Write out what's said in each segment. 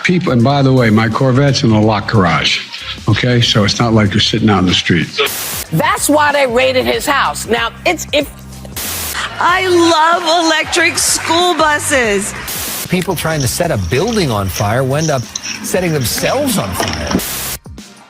people, and by the way, my Corvette's in a locked garage. Okay, so it's not like you're sitting out in the street. That's why they raided his house. Now, I love electric school buses. People trying to set a building on fire wind up setting themselves on fire.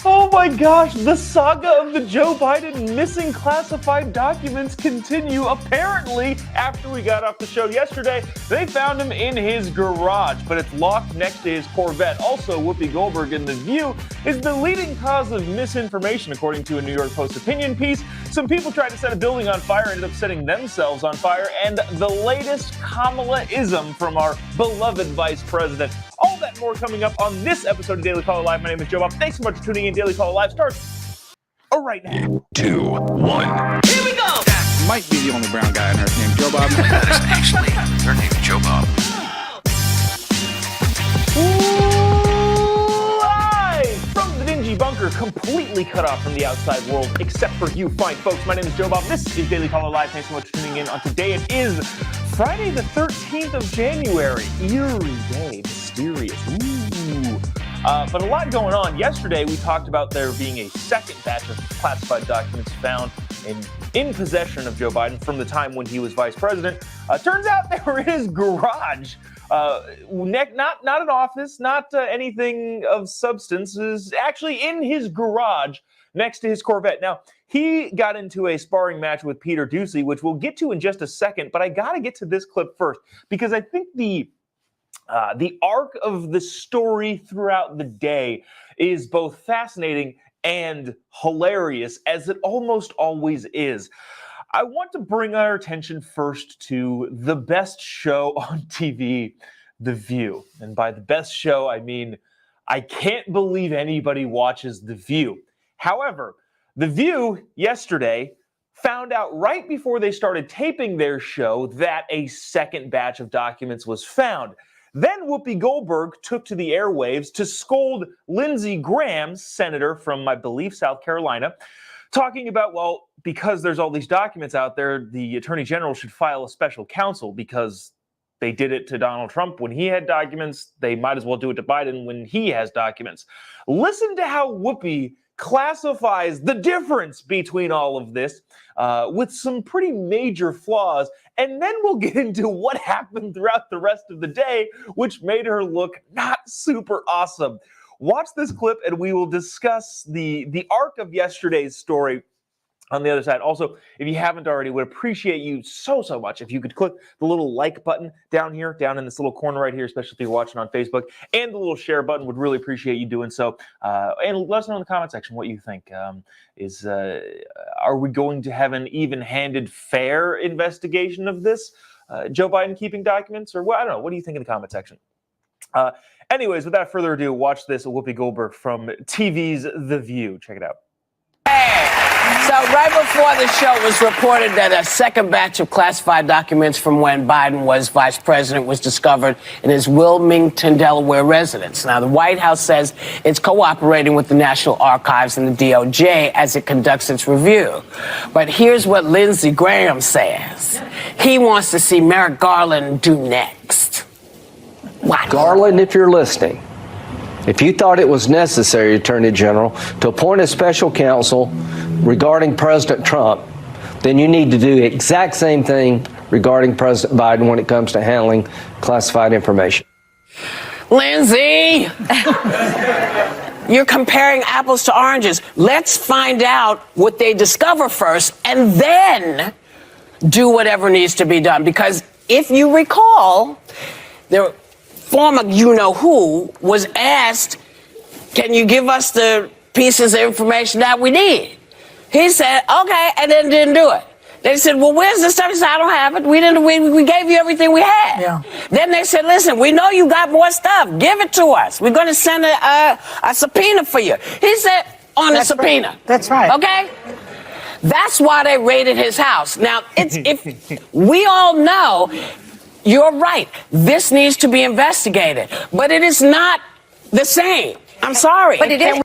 Oh my gosh, the saga of the Joe Biden missing classified documents continue. Apparently, after we got off the show yesterday, they found him in his garage, but it's locked next to his Corvette. Also, Whoopi Goldberg in The View is the leading cause of misinformation, according to a New York Post opinion piece. Some people tried to set a building on fire, ended up setting themselves on fire, and the latest Kamala-ism from our beloved vice president. All that and more coming up on this episode of Daily Caller Live. My name is Jobob. Thanks so much for tuning in. Daily Caller Live starts right now. 2, 1. here we go. That might be the only brown guy on earth named Jobob. That is actually her name, Jobob. Live from the dingy bunker, completely cut off from the outside world, except for you fine folks. My name is Jobob. This is Daily Caller Live. Thanks so much for tuning in. On today, it is Friday the 13th of January. Eerie day, mysterious. Ooh. But a lot going on. Yesterday, we talked about there being a second batch of classified documents found in possession of Joe Biden from the time when he was vice president. Turns out they were in his garage. Not an office, not anything of substance. It was actually in his garage next to his Corvette. Now, he got into a sparring match with Peter Doocy, which we'll get to in just a second, but I got to get to this clip first because I think the arc of the story throughout the day is both fascinating and hilarious, as it almost always is. I want to bring our attention first to the best show on TV, The View. And by the best show, I mean, I can't believe anybody watches The View. However, The View yesterday found out right before they started taping their show that a second batch of documents was found. Then Whoopi Goldberg took to the airwaves to scold Lindsey Graham, senator from, I believe, South Carolina, talking about, well, because there's all these documents out there, the attorney general should file a special counsel because they did it to Donald Trump when he had documents. They might as well do it to Biden when he has documents. Listen to how Whoopi classifies the difference between all of this with some pretty major flaws. And then we'll get into what happened throughout the rest of the day, which made her look not super awesome. Watch this clip and we will discuss the arc of yesterday's story on the other side. Also, if you haven't already, would appreciate you so much if you could click the little like button down here, down in this little corner right here, especially if you're watching on Facebook, and the little share button. Would really appreciate you doing so. And let us know in the comment section what you think. Are we going to have an even-handed, fair investigation of this? Joe Biden keeping documents? Or what? I don't know. What do you think in the comment section? Anyways, without further ado, watch this Whoopi Goldberg from TV's The View. Check it out. So right before the show, it was reported that a second batch of classified documents from when Biden was vice president was discovered in his Wilmington, Delaware residence. Now, the White House says it's cooperating with the National Archives and the DOJ as it conducts its review. But here's what Lindsey Graham says. He wants to see Merrick Garland do next. What? Garland, if you're listening, if you thought it was necessary, Attorney General, to appoint a special counsel regarding President Trump, then you need to do the exact same thing regarding President Biden when it comes to handling classified information. Lindsey, you're comparing apples to oranges. Let's find out what they discover first and then do whatever needs to be done. Because if you recall, the former you-know-who was asked, can you give us the pieces of information that we need? He said, okay, and then didn't do it. They said, well, where's the stuff? He said, I don't have it. We gave you everything we had. Yeah. Then they said, listen, we know you got more stuff. Give it to us. We're going to send a subpoena for you. He said, on a subpoena. Right. That's right. Okay? That's why they raided his house. Now, if we all know, you're right. This needs to be investigated. But it is not the same. I'm sorry. But it is.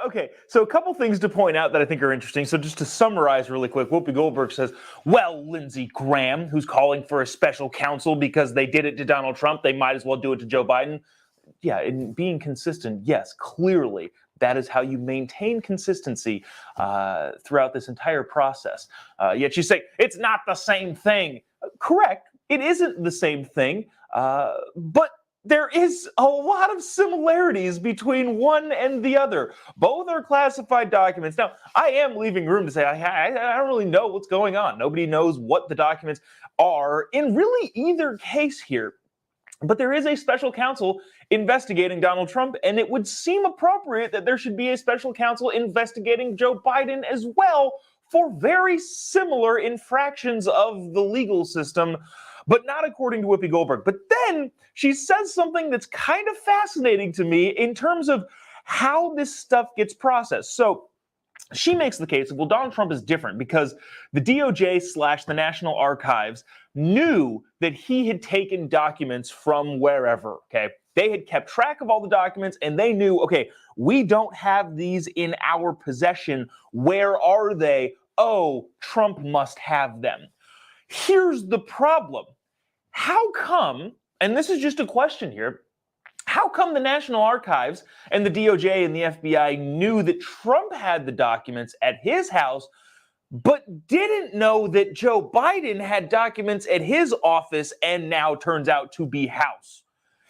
Okay, so a couple things to point out that I think are interesting. So just to summarize really quick, Whoopi Goldberg says, well, Lindsey Graham, who's calling for a special counsel because they did it to Donald Trump, they might as well do it to Joe Biden. in being consistent, yes, clearly that is how you maintain consistency throughout this entire process. Yet you say, it's not the same thing. Correct, it isn't the same thing, but there is a lot of similarities between one and the other. Both are classified documents. Now, I am leaving room to say I don't really know what's going on. Nobody knows what the documents are in really either case here. But there is a special counsel investigating Donald Trump, and it would seem appropriate that there should be a special counsel investigating Joe Biden as well for very similar infractions of the legal system, but not according to Whoopi Goldberg. But then she says something that's kind of fascinating to me in terms of how this stuff gets processed. So she makes the case that, well, Donald Trump is different because the DOJ / the National Archives knew that he had taken documents from wherever, okay? They had kept track of all the documents and they knew, okay, we don't have these in our possession. Where are they? Oh, Trump must have them. Here's the problem. How come, and this is just a question here, how come the National Archives and the DOJ and the FBI knew that Trump had the documents at his house, but didn't know that Joe Biden had documents at his office and now turns out to be house?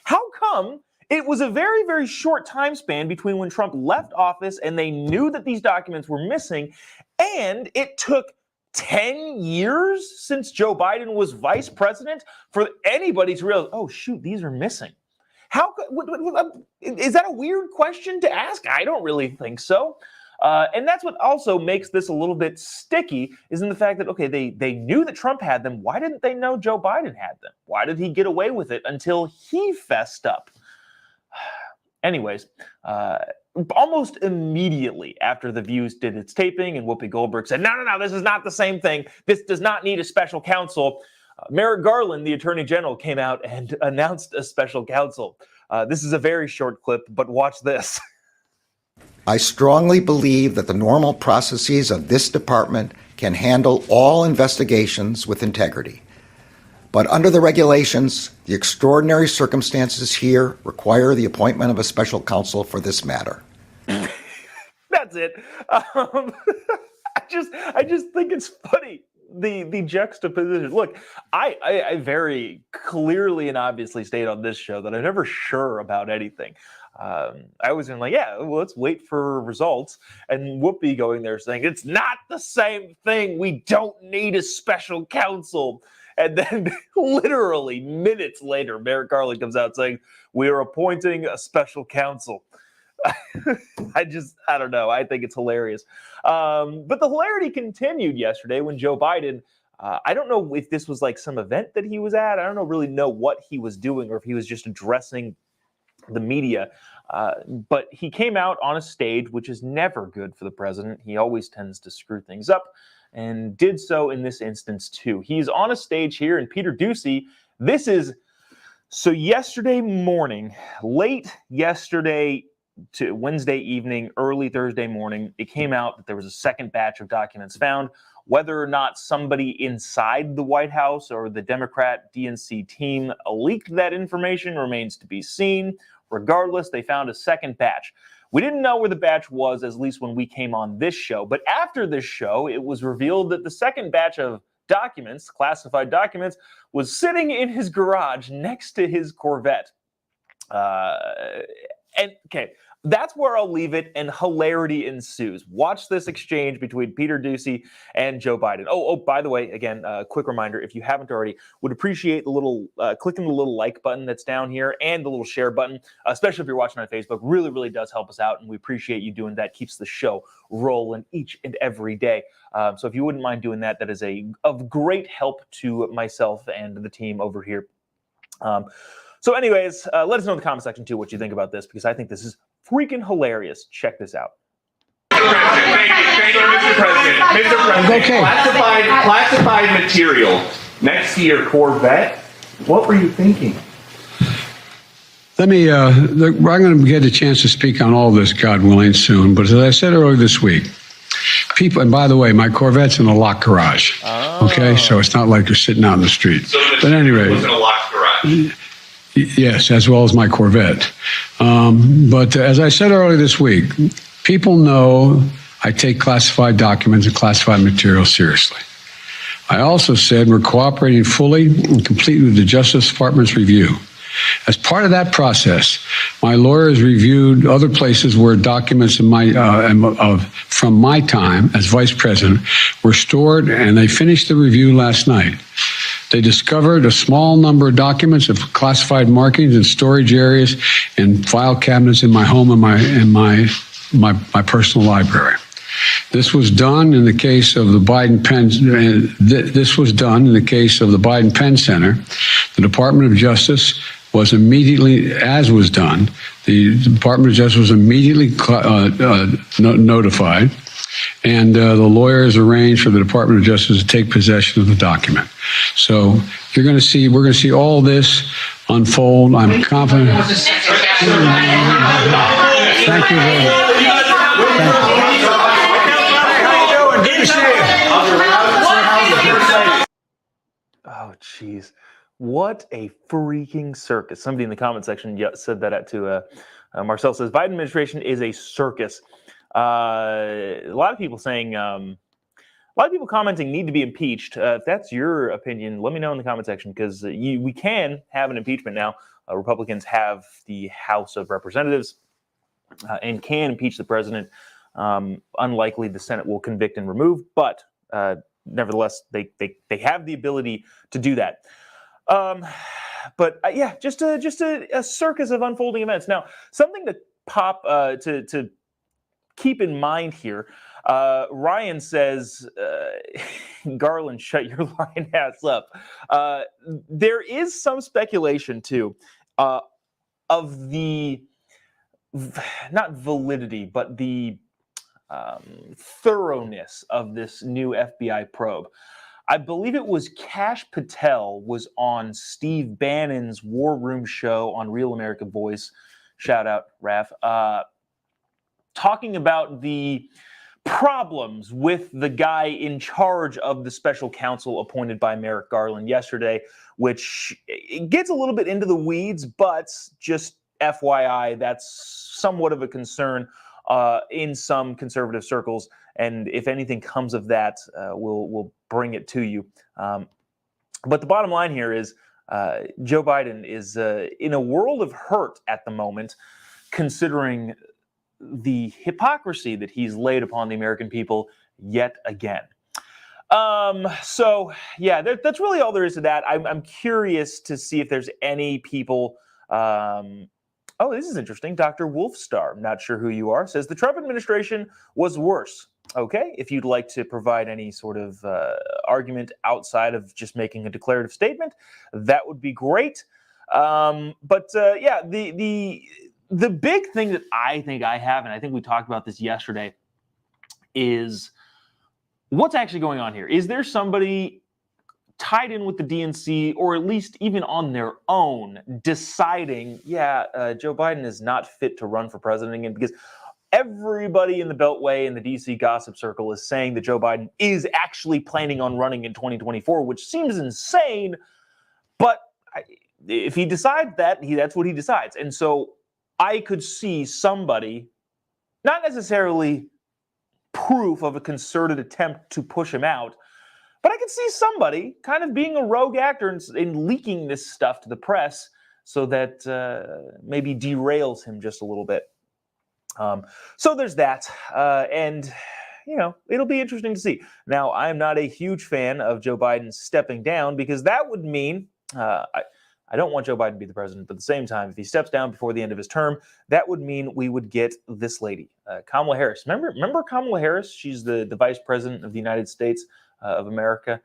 How come it was a very, very short time span between when Trump left office and they knew that these documents were missing, and it took 10 years since Joe Biden was vice president for anybody to realize, oh, shoot, these are missing? Is that a weird question to ask? I don't really think so. And that's what also makes this a little bit sticky, is in the fact that, okay, they knew that Trump had them. Why didn't they know Joe Biden had them? Why did he get away with it until he fessed up? Anyways, almost immediately after The View did its taping and Whoopi Goldberg said, no, this is not the same thing. This does not need a special counsel. Merrick Garland, the Attorney General, came out and announced a special counsel. This is a very short clip, but watch this. I strongly believe that the normal processes of this department can handle all investigations with integrity. But under the regulations, the extraordinary circumstances here require the appointment of a special counsel for this matter. That's it. I just think it's funny, the juxtaposition. Look, I very clearly and obviously state on this show that I'm never sure about anything. I was in like, yeah, well, let's wait for results. And Whoopi going there saying, it's not the same thing. We don't need a special counsel. And then literally minutes later, Merrick Garland comes out saying, we are appointing a special counsel. I don't know. I think it's hilarious. But the hilarity continued yesterday when Joe Biden, I don't know if this was like some event that he was at. I don't really know what he was doing or if he was just addressing the media. But he came out on a stage, which is never good for the president. He always tends to screw things up, and did so in this instance too. He's on a stage here, and Peter Doocy, so yesterday morning, late yesterday to Wednesday evening, early Thursday morning, it came out that there was a second batch of documents found. Whether or not somebody inside the White House or the Democrat DNC team leaked that information remains to be seen. Regardless, they found a second batch. We didn't know where the batch was, at least when we came on this show. But after this show, it was revealed that the second batch of documents, classified documents, was sitting in his garage next to his Corvette. That's where I'll leave it, and hilarity ensues. Watch this exchange between Peter Doocy and Joe Biden. Oh, by the way, again, quick reminder, if you haven't already, would appreciate the little clicking the little like button that's down here and the little share button, especially if you're watching on Facebook. Really, really does help us out, and we appreciate you doing that. Keeps the show rolling each and every day. So if you wouldn't mind doing that, that is of great help to myself and the team over here. So anyways, let us know in the comment section, too, what you think about this, because I think this is freaking hilarious. Check this out. Mr. President, Okay. classified material next to your Corvette. What were you thinking? I'm going to get a chance to speak on all this, God willing, soon. But as I said earlier this week, people, and by the way, my Corvette's in a locked garage. Oh. Okay, so it's not like you're sitting out in the street. So but anyway, it was in a locked garage. Yes, as well as my Corvette. But as I said earlier this week, people know I take classified documents and classified material seriously. I also said we're cooperating fully and completely with the Justice Department's review. As part of that process, my lawyers reviewed other places where documents from my time as vice president were stored, and they finished the review last night. They discovered a small number of documents of classified markings in storage areas and file cabinets in my home and my personal library. This was done in the case of the Biden Penn. This was done in the case of the Biden Penn Center. The Department of Justice was immediately, as was done, the Department of Justice was immediately notified, and the lawyers arranged for the Department of Justice to take possession of the document. So we're going to see all this unfold. I'm confident. Thank you very much. Oh, jeez. What a freaking circus. Somebody in the comment section said that to Marcel says, Biden administration is a circus. A lot of people saying, a lot of people commenting need to be impeached. If that's your opinion, let me know in the comment section, because we can have an impeachment now. Republicans have the House of Representatives and can impeach the president. Unlikely the Senate will convict and remove, but nevertheless, they have the ability to do that. But yeah, just a circus of unfolding events. Now, something to to keep in mind here. Ryan says, Garland, shut your lying ass up. There is some speculation too of the not validity, but the thoroughness of this new FBI probe. I believe it was Kash Patel was on Steve Bannon's War Room show on Real American Voice. Shout out, Raph. Talking about the problems with the guy in charge of the special counsel appointed by Merrick Garland yesterday, which it gets a little bit into the weeds, but just FYI, that's somewhat of a concern in some conservative circles, and if anything comes of that, we'll bring it to you. But the bottom line here is Joe Biden is in a world of hurt at the moment, considering the hypocrisy that he's laid upon the American people yet again. So yeah, that's really all there is to that. I'm curious to see if there's any people. Oh, this is interesting. Dr. Wolfstar, not sure who you are, says the Trump administration was worse. Okay, if you'd like to provide any sort of argument outside of just making a declarative statement, that would be great. But yeah, the big thing that I think I have, and I think we talked about this yesterday, is what's actually going on here. Is there somebody tied in with the DNC, or at least even on their own, deciding, Joe Biden is not fit to run for president again? Because everybody in the Beltway and the DC gossip circle is saying that Joe Biden is actually planning on running in 2024, which seems insane. But if he decides that, that's what he decides. And so I could see somebody, not necessarily proof of a concerted attempt to push him out, but I could see somebody kind of being a rogue actor and leaking this stuff to the press so that maybe derails him just a little bit. So there's that. And, you know, it'll be interesting to see. Now, I'm not a huge fan of Joe Biden stepping down, because that would mean I don't want Joe Biden to be the president, but at the same time, if he steps down before the end of his term, that would mean we would get this lady, Kamala Harris. Remember Kamala Harris? She's the vice president of the United States of America.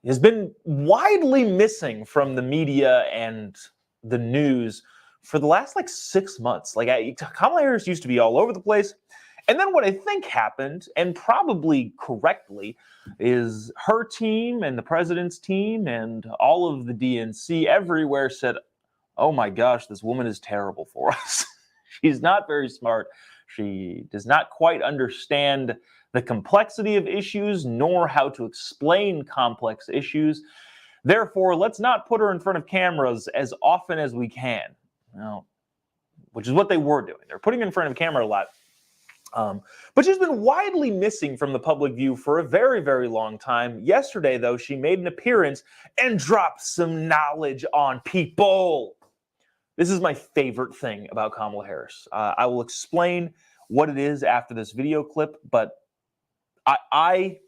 Has been widely missing from the media and the news for the last 6 months. Kamala Harris used to be all over the place. And then what I think happened, and probably correctly, is her team and the president's team and all of the DNC everywhere said, oh my gosh, this woman is terrible for us. She's not very smart. She does not quite understand the complexity of issues, nor how to explain complex issues. Therefore, let's not put her in front of cameras as often as we can. Now, which is what they were doing. They're putting her in front of a camera a lot. But she's been widely missing from the public view for a very, very long time. Yesterday, though, she made an appearance and dropped some knowledge on people. This is my favorite thing about Kamala Harris. I will explain what it is after this video clip, but I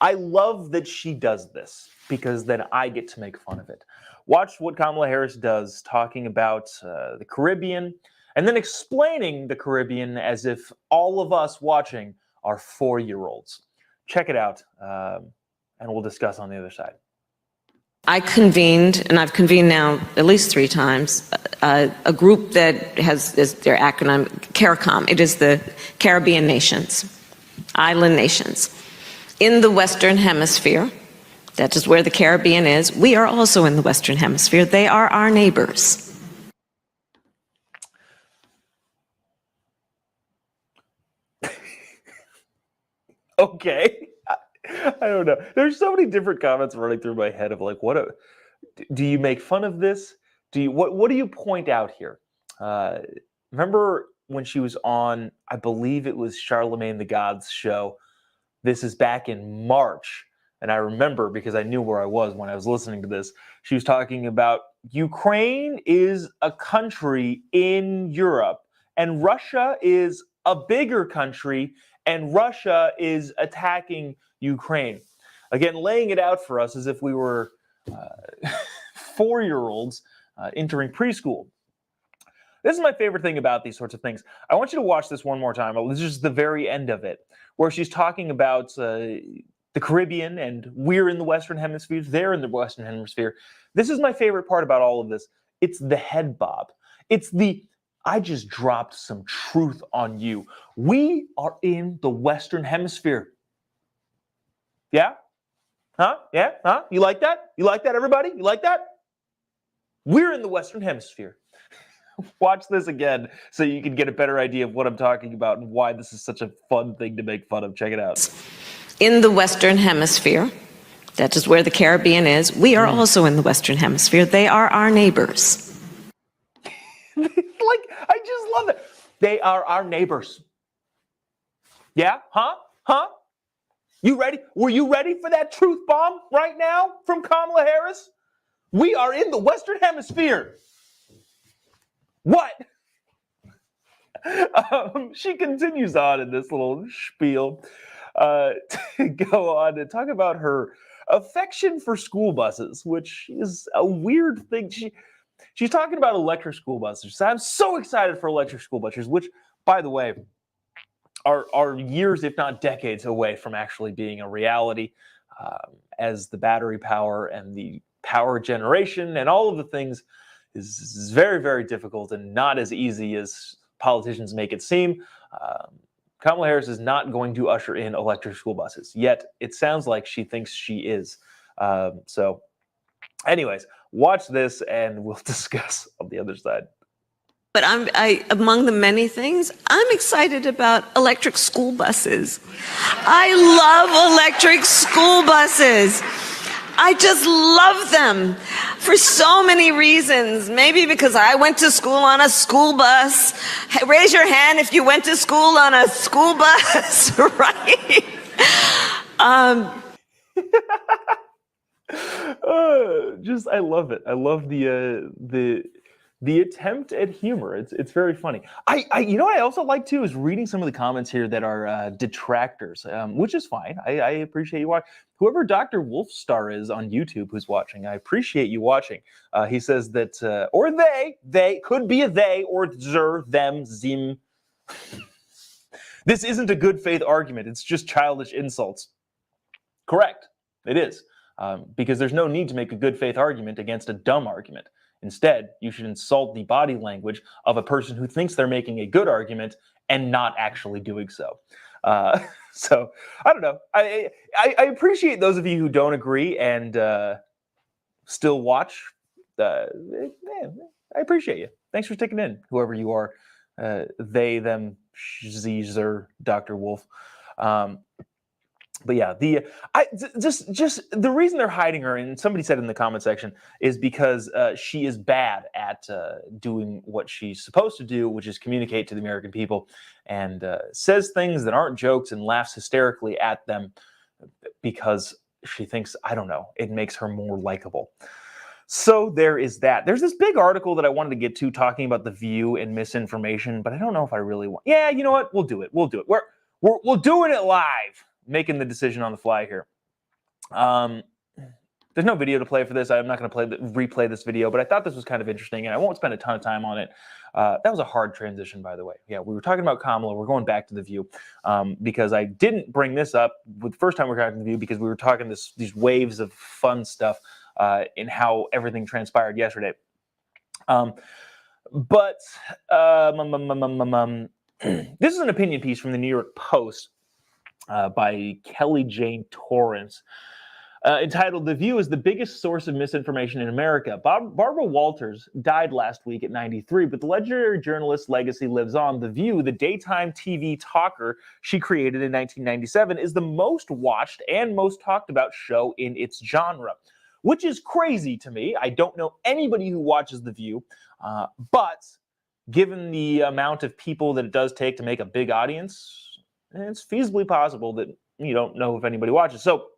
love that she does this because then I get to make fun of it. Watch what Kamala Harris does talking about the Caribbean and then explaining the Caribbean as if all of us watching are 4-year-olds. Check it out, and we'll discuss on the other side. I convened, and I've convened now at least 3 times, a group that has their acronym CARICOM. It is the Caribbean nations, island nations. In the Western Hemisphere, that is where the Caribbean is. We are also in the Western Hemisphere. They are our neighbors. Okay. I don't know. There's so many different comments running through my head of like, do you make fun of this? What do you point out here? Remember when she was on, I believe it was Charlemagne the God's show. This is back in March. And I remember because I knew where I was when I was listening to this. She was talking about Ukraine is a country in Europe and Russia is a bigger country and Russia is attacking Ukraine. Again, laying it out for us as if we were 4-year-olds entering preschool. This is my favorite thing about these sorts of things. I want you to watch this one more time. This is just the very end of it, where she's talking about the Caribbean and we're in the Western Hemisphere, they're in the Western Hemisphere. This is my favorite part about all of this. It's the head bob. It's I just dropped some truth on you. We are in the Western Hemisphere. Yeah? Huh? Yeah? Huh? You like that? You like that, everybody? You like that? We're in the Western Hemisphere. Watch this again so you can get a better idea of what I'm talking about and why this is such a fun thing to make fun of. Check it out. In the Western Hemisphere, that is where the Caribbean is. We are also in the Western Hemisphere. They are our neighbors. I just love it. They are our neighbors. Yeah? Huh? Huh? You ready? Were you ready for that truth bomb right now from Kamala Harris? We are in the Western Hemisphere. What? She continues on in this little spiel to go on and talk about her affection for school buses, which is a weird thing. She's talking about electric school buses. I'm so excited for electric school buses, which, by the way, are years, if not decades, away from actually being a reality, as the battery power and the power generation and all of the things is very, very difficult and not as easy as politicians make it seem. Kamala Harris is not going to usher in electric school buses, yet it sounds like she thinks she is. So anyways, watch this and we'll discuss on the other side. But among the many things, I'm excited about electric school buses. I love electric school buses. I just love them for so many reasons. Maybe because I went to school on a school bus. Hey, raise your hand if you went to school on a school bus, right? I love it. I love the attempt at humor. It's very funny. You know what I also like too is reading some of the comments here that are detractors, which is fine. I appreciate you watching. Whoever Dr. Wolfstar is on YouTube who's watching, I appreciate you watching. He says that, or they could be a they or them, zim. This isn't a good faith argument. It's just childish insults. Correct. It is. Because there's no need to make a good faith argument against a dumb argument. Instead, you should insult the body language of a person who thinks they're making a good argument and not actually doing so. So, I don't know. I appreciate those of you who don't agree and still watch. I appreciate you. Thanks for sticking in, whoever you are. They, them, Zzer, Dr. Wolf. But yeah, just the reason they're hiding her, and somebody said in the comment section, is because she is bad at doing what she's supposed to do, which is communicate to the American people, and says things that aren't jokes and laughs hysterically at them because she thinks, I don't know, it makes her more likable. So there is that. There's this big article that I wanted to get to talking about The View and misinformation, but I don't know if I really want. Yeah, you know what? We'll do it. We're doing it live. Making the decision on the fly here. There's no video to play for this. I'm not going to replay this video, but I thought this was kind of interesting, and I won't spend a ton of time on it. That was a hard transition, by the way. Yeah, we were talking about Kamala. We're going back to The View because I didn't bring this up the first time we were talking The View because we were talking these waves of fun stuff in how everything transpired yesterday. This is an opinion piece from the New York Post by Kelly Jane Torrance, entitled "The View is the biggest source of misinformation in America." Barbara Walters died last week at 93, but the legendary journalist's legacy lives on. The View, the daytime TV talker she created in 1997, is the most watched and most talked about show in its genre, which is crazy to me. I don't know anybody who watches The View, but given the amount of people that it does take to make a big audience, it's feasibly possible that you don't know if anybody watches. So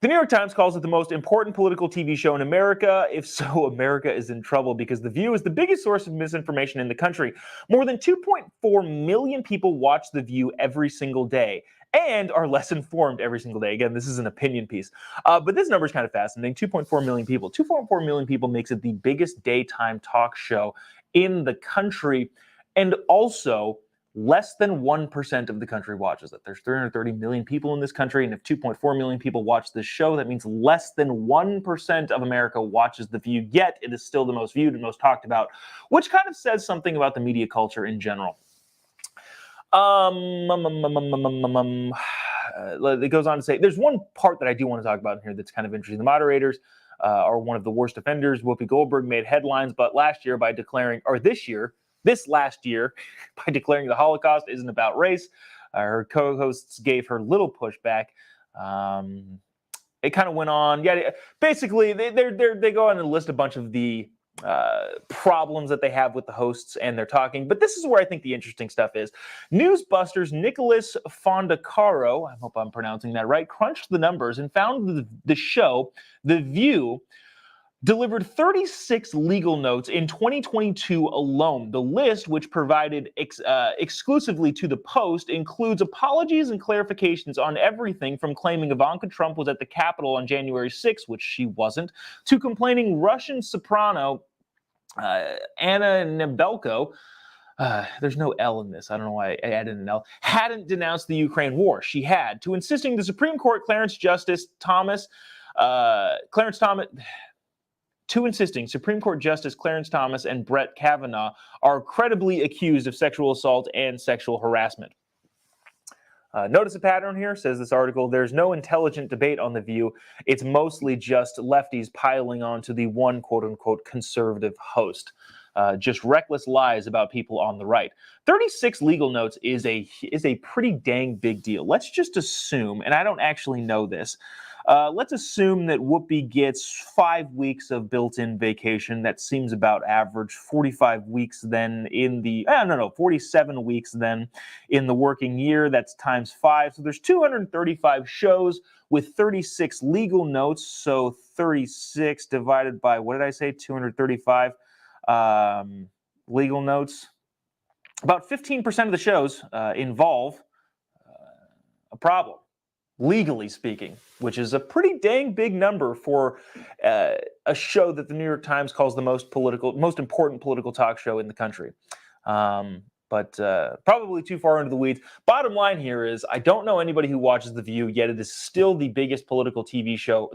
the New York Times calls it the most important political TV show in America. If so, America is in trouble because The View is the biggest source of misinformation in the country. More than 2.4 million people watch The View every single day and are less informed every single day. Again, this is an opinion piece. But this number is kind of fascinating. 2.4 million people. 2.4 million people makes it the biggest daytime talk show in the country. And also, less than 1% of the country watches it. There's 330 million people in this country, and if 2.4 million people watch this show, that means less than 1% of America watches The View, yet it is still the most viewed and most talked about, which kind of says something about the media culture in general. It goes on to say, there's one part that I do want to talk about in here that's kind of interesting. The moderators are one of the worst offenders. Whoopi Goldberg made headlines, but this last year, by declaring the Holocaust isn't about race. Her co-hosts gave her little pushback. It kind of went on. Yeah, basically, they go on and list a bunch of the problems that they have with the hosts and their talking. But this is where I think the interesting stuff is. Newsbusters' Nicholas Fondacaro, I hope I'm pronouncing that right, crunched the numbers and found the show, The View, delivered 36 legal notes in 2022 alone. The list, which provided exclusively to the Post, includes apologies and clarifications on everything from claiming Ivanka Trump was at the Capitol on January 6th, which she wasn't, to complaining Russian soprano Anna Nebelko, there's no L in this, I don't know why I added an L, hadn't denounced the Ukraine war. She had. To insisting the Supreme Court Supreme Court Justice Clarence Thomas and Brett Kavanaugh are credibly accused of sexual assault and sexual harassment. Notice a pattern here, says this article. There's no intelligent debate on The View. It's mostly just lefties piling onto the one quote-unquote conservative host. Just reckless lies about people on the right. 36 legal notes is a pretty dang big deal. Let's just assume, and I don't actually know this, let's assume that Whoopi gets 5 weeks of built-in vacation. That seems about average. 47 weeks then in the working year. That's times 5. So there's 235 shows with 36 legal notes. So 36 divided by, what did I say? 235 legal notes. About 15% of the shows involve a problem, legally speaking, which is a pretty dang big number for a show that the New York Times calls the most important political talk show in the country. But probably too far into the weeds. Bottom line here is, I don't know anybody who watches The View, yet it is still the biggest political TV show,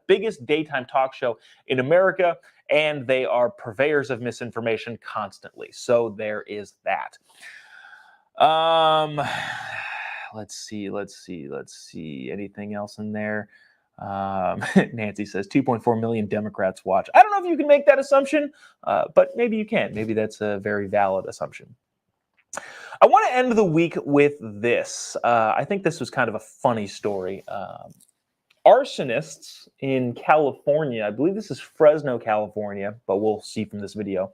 biggest daytime talk show in America, and they are purveyors of misinformation constantly. So there is that. Let's see. Anything else in there? Nancy says 2.4 million Democrats watch. I don't know if you can make that assumption, but maybe you can. Maybe that's a very valid assumption. I want to end the week with this. I think this was kind of a funny story. Arsonists in California, I believe this is Fresno, California, but we'll see from this video.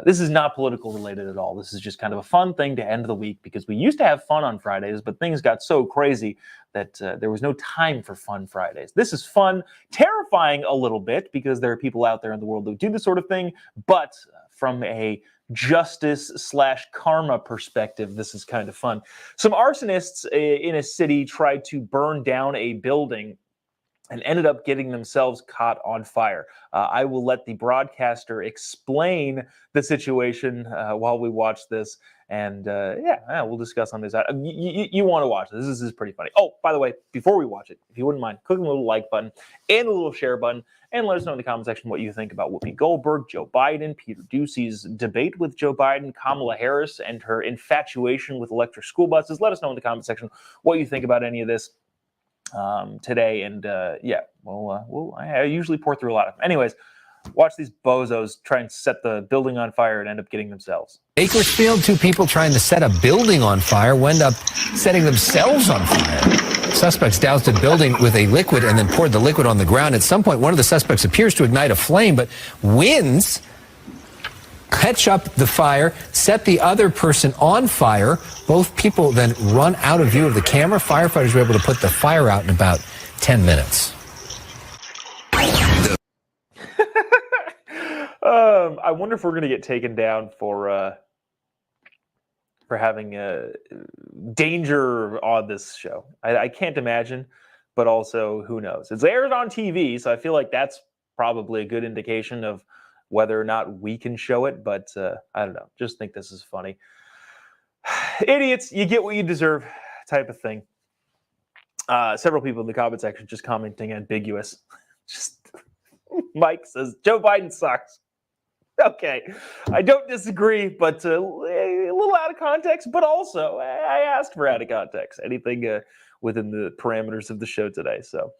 This is not political related at all. This is just kind of a fun thing to end the week because we used to have fun on Fridays, but things got so crazy that there was no time for fun Fridays. This is fun, terrifying a little bit because there are people out there in the world who do this sort of thing, but from a justice/karma perspective, this is kind of fun. Some arsonists in a city tried to burn down a building and ended up getting themselves caught on fire. I will let the broadcaster explain the situation while we watch this. And yeah, we'll discuss on this. You want to watch this. This is pretty funny. Oh, by the way, before we watch it, if you wouldn't mind, click the little like button and the little share button and let us know in the comment section what you think about Whoopi Goldberg, Joe Biden, Peter Doocy's debate with Joe Biden, Kamala Harris, and her infatuation with electric school buses. Let us know in the comment section what you think about any of this today. And yeah, I usually pour through a lot of them. Anyways, watch these bozos try and set the building on fire and end up getting themselves. Bakersfield, two people trying to set a building on fire wound up setting themselves on fire. Suspects doused a building with a liquid and then poured the liquid on the ground. At some point, one of the suspects appears to ignite a flame, but winds catch up the fire, set the other person on fire. Both people then run out of view of the camera. Firefighters were able to put the fire out in about 10 minutes. I wonder if we're going to get taken down for having danger on this show. I can't imagine, but also who knows? It's aired on TV, so I feel like that's probably a good indication of whether or not we can show it, but I don't know. Just think this is funny. Idiots, you get what you deserve type of thing. Several people in the comment section just commenting ambiguous. Just Mike says, Joe Biden sucks. Okay, I don't disagree, but a little out of context, but also I asked for out of context. Anything within the parameters of the show today, so...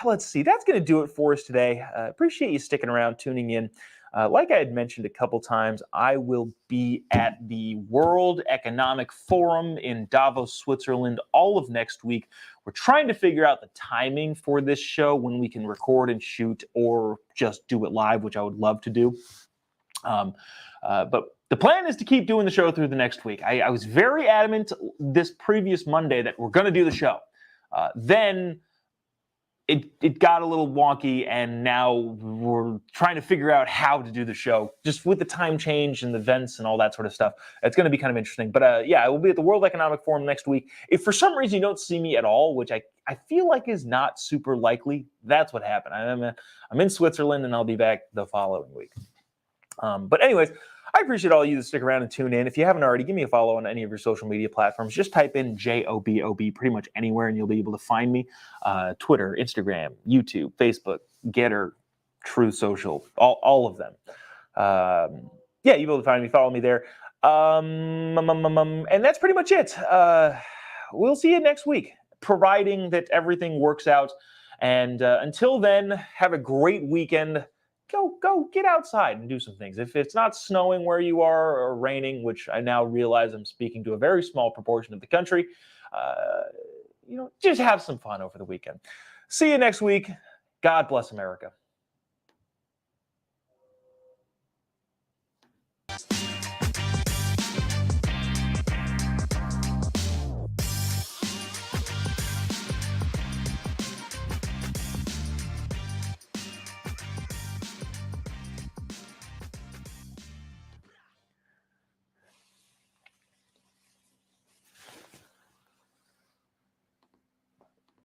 let's see. That's going to do it for us today. Appreciate you sticking around, tuning in. Like I had mentioned a couple times, I will be at the World Economic Forum in Davos, Switzerland, all of next week. We're trying to figure out the timing for this show, when we can record and shoot or just do it live, which I would love to do. But the plan is to keep doing the show through the next week. I was very adamant this previous Monday that we're going to do the show. Then it got a little wonky, and now we're trying to figure out how to do the show, just with the time change and the events and all that sort of stuff. It's going to be kind of interesting. But yeah, I will be at the World Economic Forum next week. If for some reason you don't see me at all, which I feel like is not super likely, that's what happened. I'm in Switzerland, and I'll be back the following week. But anyways, I appreciate all of you that stick around and tune in. If you haven't already, give me a follow on any of your social media platforms. Just type in JOBOB pretty much anywhere, and you'll be able to find me. Twitter, Instagram, YouTube, Facebook, Getter, True Social, all of them. Yeah, you'll be able to find me. Follow me there. And that's pretty much it. We'll see you next week, providing that everything works out. And until then, have a great weekend. Go get outside and do some things. If it's not snowing where you are or raining, which I now realize I'm speaking to a very small proportion of the country, just have some fun over the weekend. See you next week. God bless America.